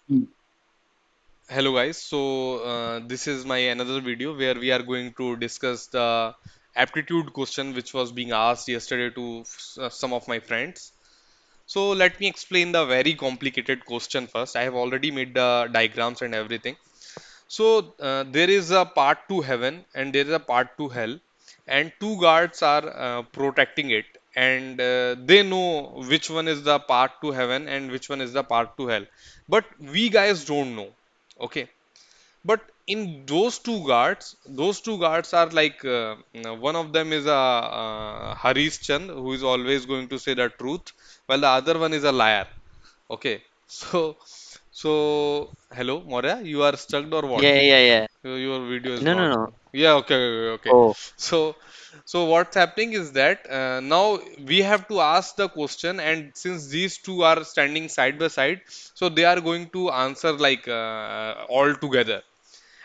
Mm. Hello guys, this is my another video where we are going to discuss the aptitude question which was being asked yesterday to some of my friends. So let me explain the very complicated question first. I have already made the diagrams and everything. There is a part to heaven and there is a part to hell, and two guards are protecting it, and they know which one is the part to heaven and which one is the part to hell. But we guys don't know. Okay, but in those two guards are like one of them is a Harish Chand who is always going to say the truth, while the other one is a liar. Okay, hello, Moria, you are stuck or what? Yeah, yeah, yeah. Your video is No, no, not. no. Yeah, okay, okay, okay. Oh, So, so what's happening is that now we have to ask the question, and since these two are standing side by side, so they are going to answer like all together,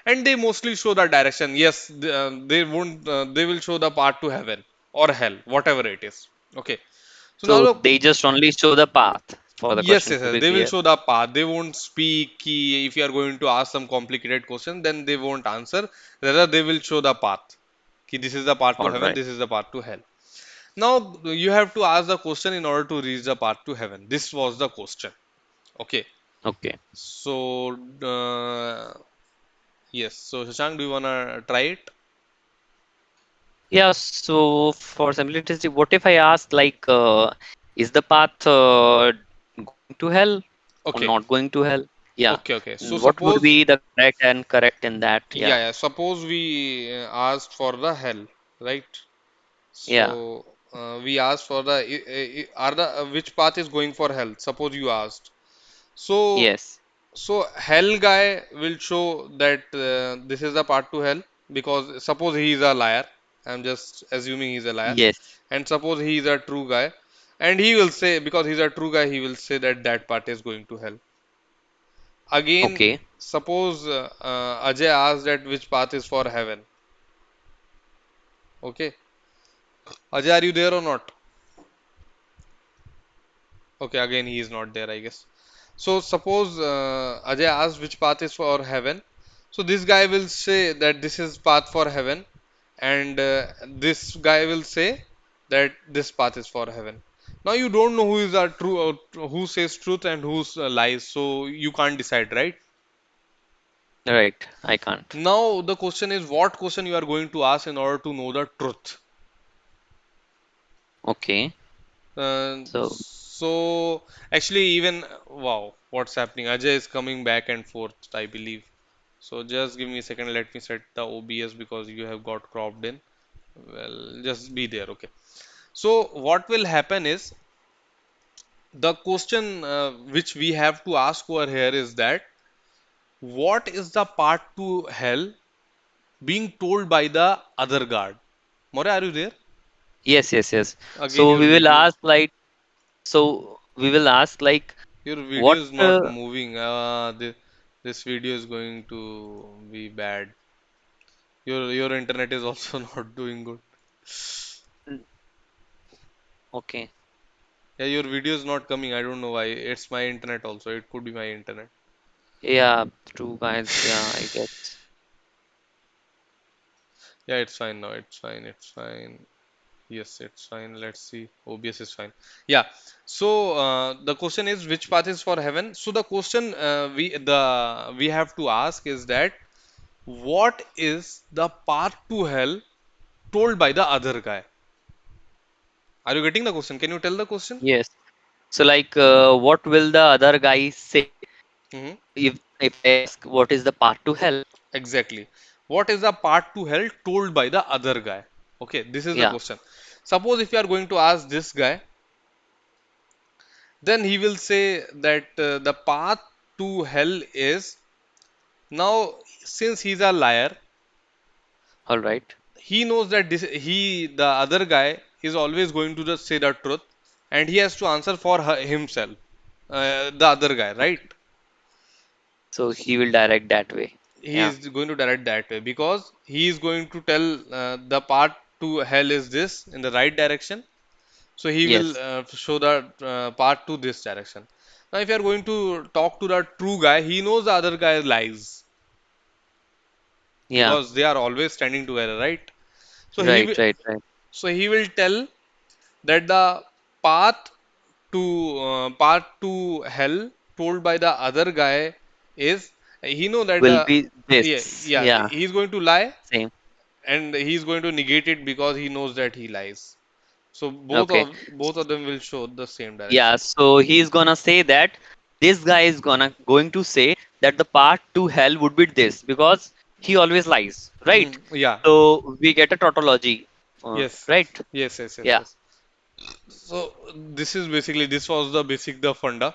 and they mostly show the direction. Yes, they won't. They will show the path to heaven or hell, whatever it is. Okay. So now so the they just only show the path for the Yes, question yes, to yes. be They will clear. show the path. They won't speak. If you are going to ask some complicated question, then they won't answer. Rather, they will show the path. This is the path to All heaven. right. This is the path to hell. Now you have to ask the question in order to reach the path to heaven. This was the question. Okay. Okay. So yes. So Shashank, do you wanna try it? Yeah, so for simplicity, what if I ask like, is the path going to hell or Okay. not going to hell? Yeah. Okay. Okay. So And what would suppose be the correct and correct in that? yeah, Yeah. yeah. Suppose we asked for the hell, right? Yeah. So we asked for the are the which path is going for hell? Suppose you asked. So Yes. hell guy will show that this is the path to hell, because suppose he is a liar. I'm just assuming he's a liar, Yes. and suppose he is a true guy, and he will say, because he's a true guy, he will say that that path is going to hell. Again, Okay. suppose Ajay asked that which path is for heaven. Okay, Ajay, are you there or not? Okay, again he is not there, I guess. So suppose Ajay asks which path is for heaven. So this guy will say that this is path for heaven, and this guy will say that this path is for heaven. Now you don't know who is a true, who says truth and who lies, so you can't decide, right? Right. I can't. Now the question is, what question you are going to ask in order to know the truth? Okay. So, So actually, even wow, what's happening? Ajay is coming back and forth, I believe. So just give me a second. Let me set the OBS because you have got cropped in. Well, just be there. Okay. So what will happen is the question which we have to ask over here is that what is the path to hell being told by the other guard? More, are you there? yes, yes, yes. Again, So your we will video ask is like, so we will ask like, your video what? is not moving. This video is going to be bad. Your internet is also not doing good. N- Okay. Yeah, your video is not coming. I don't know why. It's my internet also. It could be my internet. Yeah, true guys. Yeah, I guess. Yeah, it's fine now. It's fine. It's fine. Yes, it's fine. Let's see. OBS is fine. Yeah. So the question is, which path is for heaven? So the question we have to ask is that what is the path to hell told by the other guy? Are you getting the question? Can you tell the question? Yes. So like, what will the other guy say Hmm. if I ask what is the path to hell? Exactly. What is the path to hell told by the other guy? Okay, this is the Yeah. question. Suppose if you are going to ask this guy, then he will say that the path to hell is now, since he's a liar, All right. he knows that the other guy is always going to just say the truth, and he has to answer for himself, the other guy, right? Okay. So he will direct that way. He Yeah. is going to direct that way because he is going to tell the path to hell is this in the right direction. So he will Yes. show the path to this direction. Now, if you are going to talk to the true guy, he knows the other guy lies Yeah. because they are always standing together, right? So he Right. will, Right. Right. so he will tell that the path path to hell told by the other guy is he know that Will the be yeah this. yeah Yeah. he's going to lie Same. and he's going to negate it because he knows that he lies. So Okay. both of them will show the same Yeah. direction. So he's gonna say that this guy is going to say that the path to hell would be this because he always lies, right? Yeah. So we get a tautology, Yes. right? Yes. Yes. Yes. Yeah. Yes. So this is basically this was the basic the funda.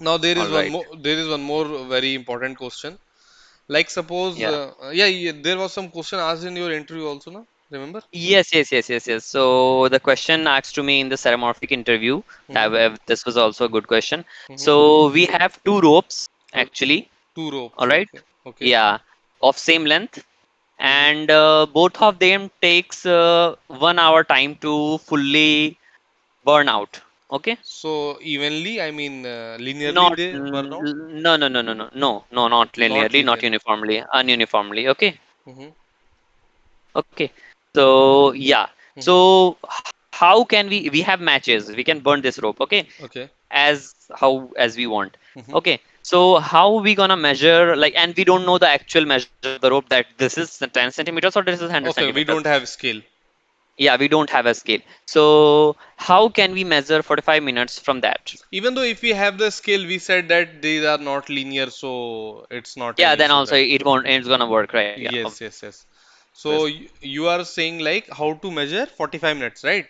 Now All right. there is one more very important question. Like suppose Yeah. there was some question asked in your interview also, no? Remember? Yes, yes, yes, yes, yes. So the question asked to me in the ceremorphic interview, Mm-hmm. this was also a good question. Mm-hmm. So we have two ropes Okay. actually, Two all ropes. right? Okay. Okay. Yeah, of same length, Mm-hmm. and both of them takes 1 hour time to fully burn out. Okay? So evenly, I mean linearly Not they burn out, no, no, no, no, no, no, no, not not linearly, not linearly. uniformly, ununiformly. Okay? Mm-hmm. Okay. So yeah. Mm-hmm. So how can we have matches? We can burn this rope. Okay, Okay. as how as we want. Mm-hmm. Okay, so how we gonna measure, like, and we don't know the actual measure of the rope, that this is 10 centimeters or this is 100 Okay, we centimeters. don't have scale. Yeah, we don't have a scale. So how can we measure 45 minutes from that? Even though if we have the scale, we said that these are not linear, so it's not an Yeah, then issue, also right? it's gonna work, right? Yeah, Yes, yes, yes. So obviously. you are saying like how to measure 45 minutes, right?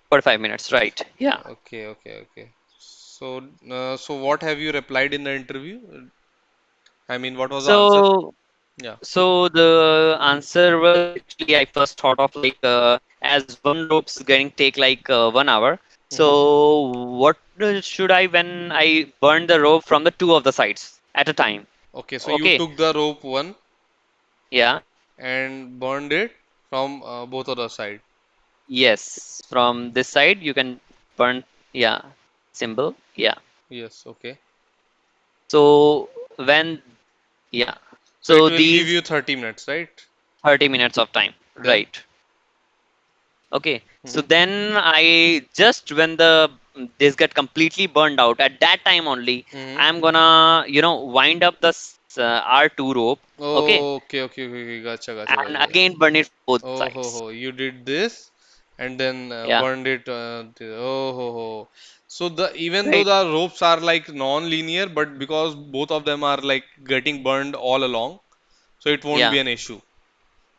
45 minutes, right? Yeah. Okay, okay, okay. So, so what have you replied in the interview? I mean, what was the answer? So Yeah. So the answer was actually I first thought of like as one rope's going take like 1 hour. Mm-hmm. So what should I when I burn the rope from the two of the sides at a time? Okay, so you Okay, took the rope one yeah, and burned it from both of the side. yes. From this side you can burn, yeah, symbol, yeah. Yes, okay. So when, yeah, So it so will give these you 30 minutes, right? 30 minutes of time, Then. right? Okay, so Mm-hmm. then I just when the this get completely burned out, at that time only Mm-hmm. I'm gonna wind up the R2 rope. Okay, Oh, okay, okay, okay, okay. Gotcha, gotcha, and gotcha. again burn it from both Oh, ho, sides. ho. You did this and then Yeah, burned it. Oh, ho, ho. So the even though right. the ropes are like non-linear, but because both of them are like getting burned all along, so it won't Yeah, be an issue.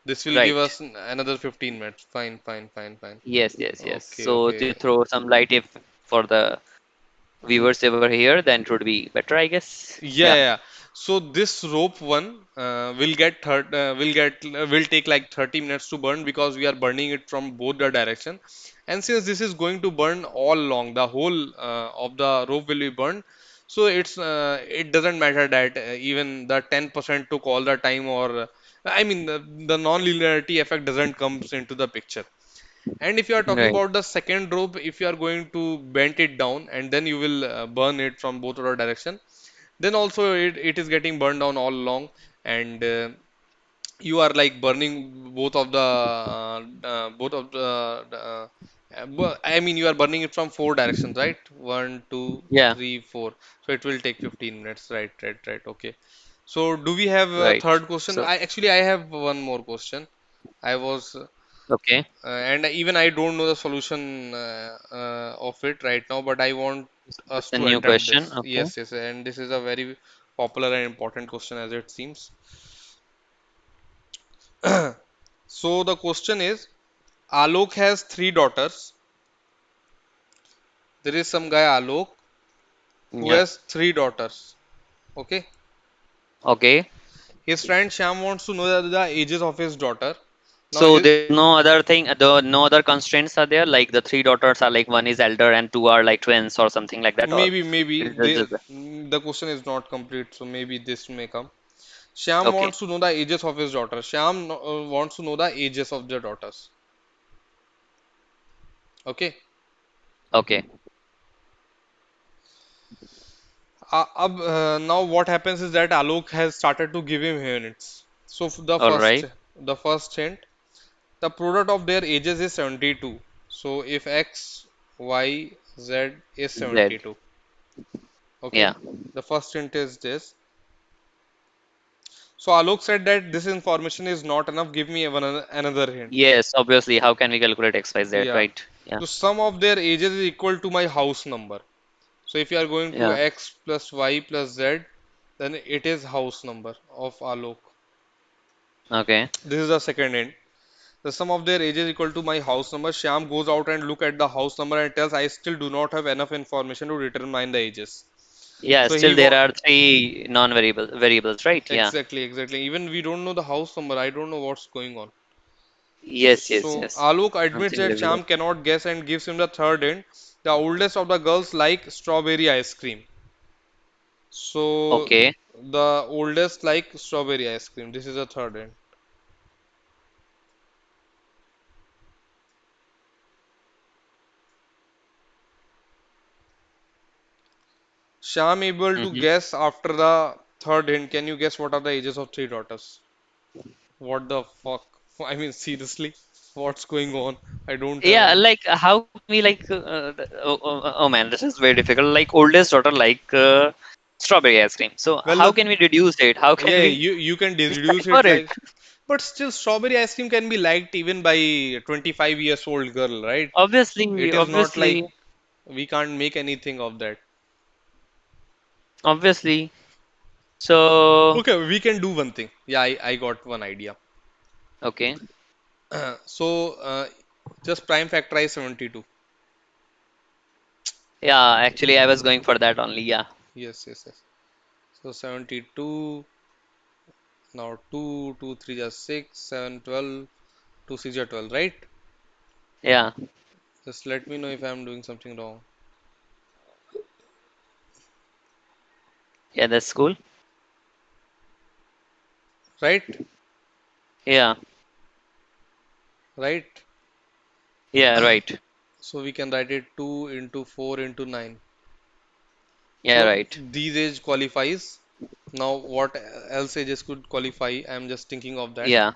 This will give right. us another 15 minutes. Fine, fine, fine, fine. Yes, yes, yes. Okay, So to okay. throw some light if for the viewers over here, then it would be better, I guess. Yeah, Yeah, yeah. So this rope one will take like 30 minutes to burn because we are burning it from both the direction. And since this is going to burn all along, the whole of the rope will be burned. So it doesn't matter that even the 10% took all the time or I mean the non-linearity effect doesn't comes into the picture. And if you are talking right. about the second rope, if you are going to bend it down and then you will burn it from both of the direction, then also it is getting burned down all along and you are like burning both of I mean you are burning it from four directions, right? One, two, Yeah, three, four. So it will take 15 minutes, right, right, right. Okay. So do we have a right. third question? So I have one more question. I was okay, and even I don't know the solution of it right now, but I want us that's a to new attempt question. this. Okay, Yes, yes, and this is a very popular and important question as it seems. So the question is, Alok has three daughters. There is some guy Alok who yeah. has three daughters. Okay. Okay. His friend Shyam wants to know the ages of his daughter. Now So his there's no other thing, no other constraints are there, like the three daughters are like one is elder and two are like twins or something like that, or maybe it is just the question is not complete, so maybe this may come. Shyam okay, wants to know the ages of his daughter. Shyam wants to know the ages of their daughters. Okay. okay, Now what happens is that Alok has started to give him hints. So All right. the first hint, the product of their ages is 72. So if X, Y, Z is Z. 72. Okay. Yeah. The first hint is this. So Alok said that this information is not enough. Give me another hint. Yes, obviously. How can we calculate X, Y, Z, Yeah. right? Yeah. So sum of their ages is equal to my house number. So if you are going to Yeah. X plus Y plus Z, then it is house number of Alok. Okay. This is the second hint. The sum of their ages equal to my house number. Shyam goes out and look at the house number and tells I still do not have enough information to determine the ages. Yeah, So he still there wa are three variables, right? Yeah. exactly. Even we don't know the house number. I don't know what's going on. Yes, yes, So yes. Alok admits Something that very Shyam cannot guess and gives him the third hint. The oldest of the girls like strawberry ice cream. So okay. the oldest like strawberry ice cream. This is the third hint. Shyam able to Mm-hmm. guess after the third hint. Can you guess what are the ages of three daughters? What the fuck? I mean, seriously, what's going on? I don't have Yeah, any. like how can we oh man, this is very difficult. Like oldest daughter like strawberry ice cream. So Well, how can we deduce it? How can yeah, we you can deduce it decipher it? like, but still, strawberry ice cream can be liked even by 25 years old girl, right? Obviously, It is not like obviously, we can't make anything of that. obviously. So Okay, we can do one thing. Yeah, I got one idea. okay. So, just prime factorize 72. Yeah, actually I was going for that only. Yeah. Yes. So 72, now 2, 2, 3 are 6, 7, 12, 2, 6 are 12, right? Yeah. Just let me know if I'm doing something wrong. Yeah, that's cool. Right? Yeah. Right? Yeah, right. So we can write it 2 into 4 into 9. Yeah, So right. these age qualifies. Now what else ages could qualify? I'm just thinking of that. Yeah.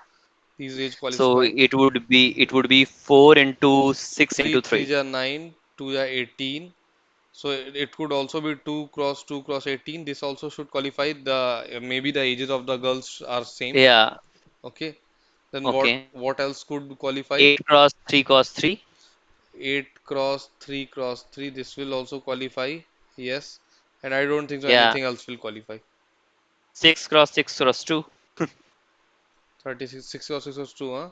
These age So qualify. it would be 4 into 6 3, into 3 3. are 9, 2 are 18. So it could also be 2 cross 18. This also should qualify. The maybe the ages of the girls are same. Yeah. Okay. Then Okay. what else could qualify? 8 cross 3 cross 3. 8 cross 3 cross 3. This will also qualify. Yes. And I don't think so Yeah. anything else will qualify. 6 cross 6 cross 2. 36, 6 cross 6 cross 2, huh?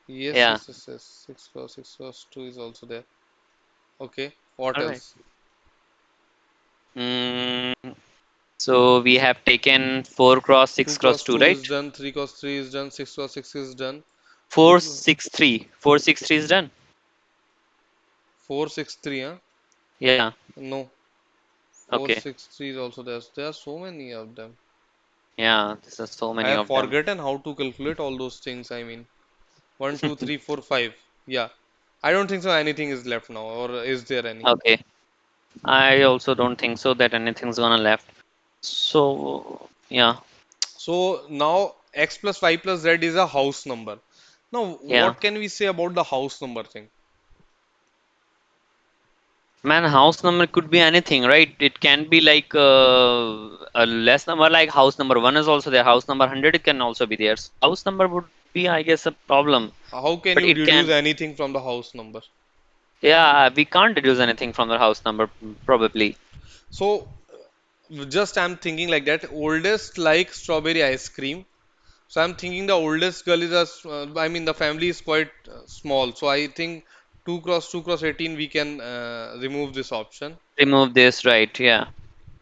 Yeah. Yes. 6 cross 2 is also there. Okay. What All right. else? Mm, so we have taken 4 cross 2 6 cross cross 2, 2 is right? done. 3 cross 3 is done. 6 cross 6 is done. 4 2, 6 3. 4 6 3 is done. 4, 6, 3, huh? Yeah. No. 4, Okay. 6, 3 is also there. There are so many of them. Yeah. This is so I many have of them. forgotten how to calculate all those things. I mean, 1, 2, 3, 4, 5. Yeah. I don't think so anything is left now, or is there any? Okay. I also don't think so that anything's gonna left. So yeah. So now x plus y plus z is a house number. Now, Yeah. what can we say about the house number thing? Man, house number could be anything, right? It can be like a less number, like house number one is also there. House number 100 it can also be there. So house number would be, I guess, a problem. How can But you it deduce can, anything from the house number? yeah, we can't deduce anything from the house number, probably. So, just I'm thinking like that. Oldest like strawberry ice cream. So I'm thinking the oldest girl is I mean the family is quite small. So I think 2 cross 18 we can remove this option. Remove this, right? Yeah.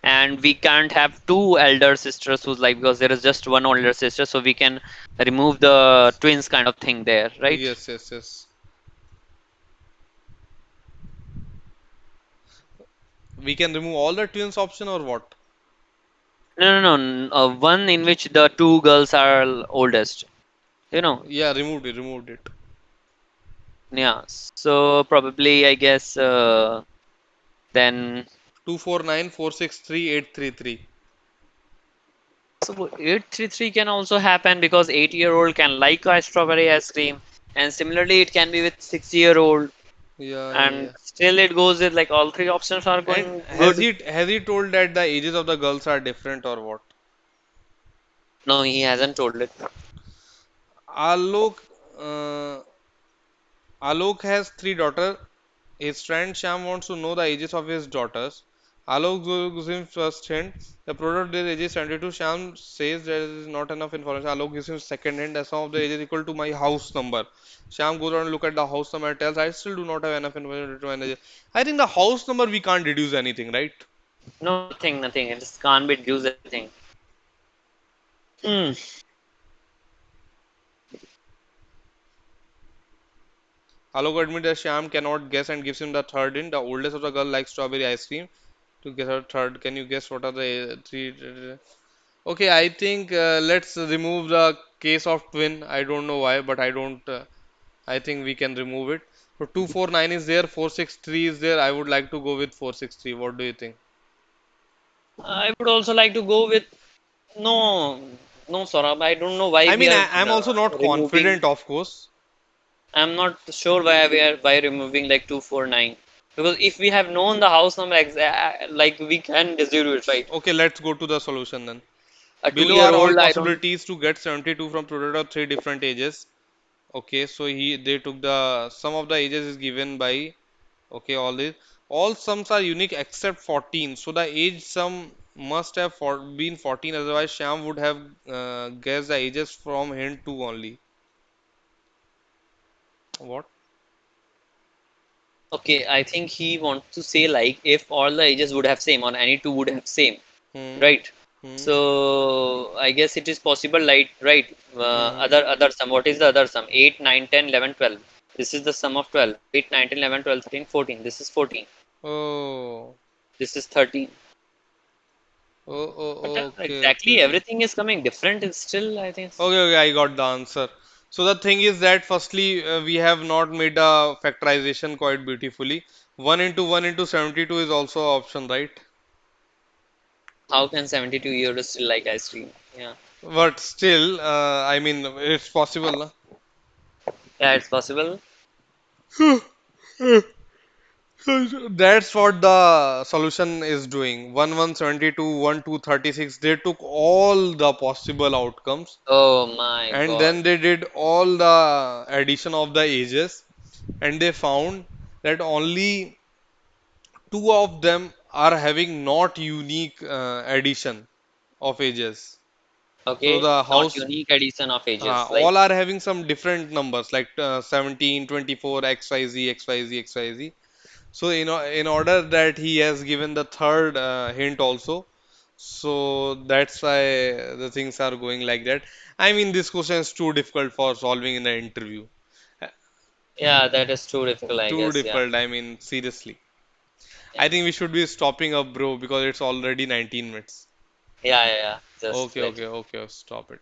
And we can't have two elder sisters who's like, because there is just one older sister, so we can remove the twins kind of thing there, right? Yes. We can remove all the twins option or what? No. One in which the two girls are oldest. You know, Yeah, removed it. yeah. So probably, I guess, then. 249463833. So 833 can also happen because 8-year-old can like a strawberry ice cream, and similarly it can be with 6-year-old, Yeah, yeah, and yeah. still it goes with like all three options are And going has good. he told that the ages of the girls are different or what? No, he hasn't told it. Alok, uh, Alok has three daughters. His friend Sham wants to know the ages of his daughters. Alok gives him first hint. The product is ages 72. Sham says there is not enough information. Alok gives him second hint. The sum of the ages equal to my house number. Sham goes on and look at the house number and tells, I still do not have enough information to manage it. I think the house number we can't deduce anything, right? No, nothing, nothing. It just can't be reduced anything. Hmm. Alok admits that Sham cannot guess and gives him the third hint. The oldest of the girl likes strawberry ice cream. To guess her third, can you guess what are the three? Okay, I think let's remove the case of twin. I don't know why, but I don't. I think we can remove it. So 249 is there, 463 is there. I would like to go with 463. What do you think? I would also like to go with no, no, Saurabh. I don't know why I we mean, are I'm also not removing. confident, of course. I'm not sure why we are by removing like 249, because if we have known the house number like we can deduce it, right? Okay, let's go to the solution then. A Below are all two-year-old, I don't. possibilities to get 72 from product of three different ages. Okay, so they took the sum of the ages is given by. Okay, all sums are unique except 14. So the age sum must have been 14. Otherwise, Sham would have guessed the ages from hint 2 only. What? Okay, I think he wants to say like if all the ages would have same or any two would have same, Hmm. right? Hmm. So I guess it is possible, like right? Hmm. Other sum. What is the other sum? 8, 9, 10, 11, 12. This is the sum of 12. 8, 9, 10, 11, 12, 13, 14. This is 14. Oh. This is 13. Oh. But Oh. Okay. exactly Okay. everything is coming different. It's still, I think. Okay. Okay. I got the answer. So the thing is that firstly, we have not made a factorization quite beautifully. 1 into 72 is also option, right? How can 72-year-olds still like ice cream? Yeah. But still, I mean, it's possible. Yeah, it's possible. Na? That's what the solution is doing. 1172, 1236. They took all the possible outcomes Oh my and God. then they did all the addition of the ages and they found that only two of them are having not unique addition of ages. So Okay. the Not house, unique addition of ages. Like, all are having some different numbers like 17, 24, XYZ, XYZ, XYZ. So in order that he has given the third hint also. So that's why the things are going like that. I mean, this question is too difficult for solving in the interview. Uh, yeah, that is too difficult, I Too guess. Yeah. difficult. I mean, seriously. Yeah. I think we should be stopping up, bro, because it's already 19 minutes. Yeah, yeah, yeah. Just Okay, let okay, okay. Stop it.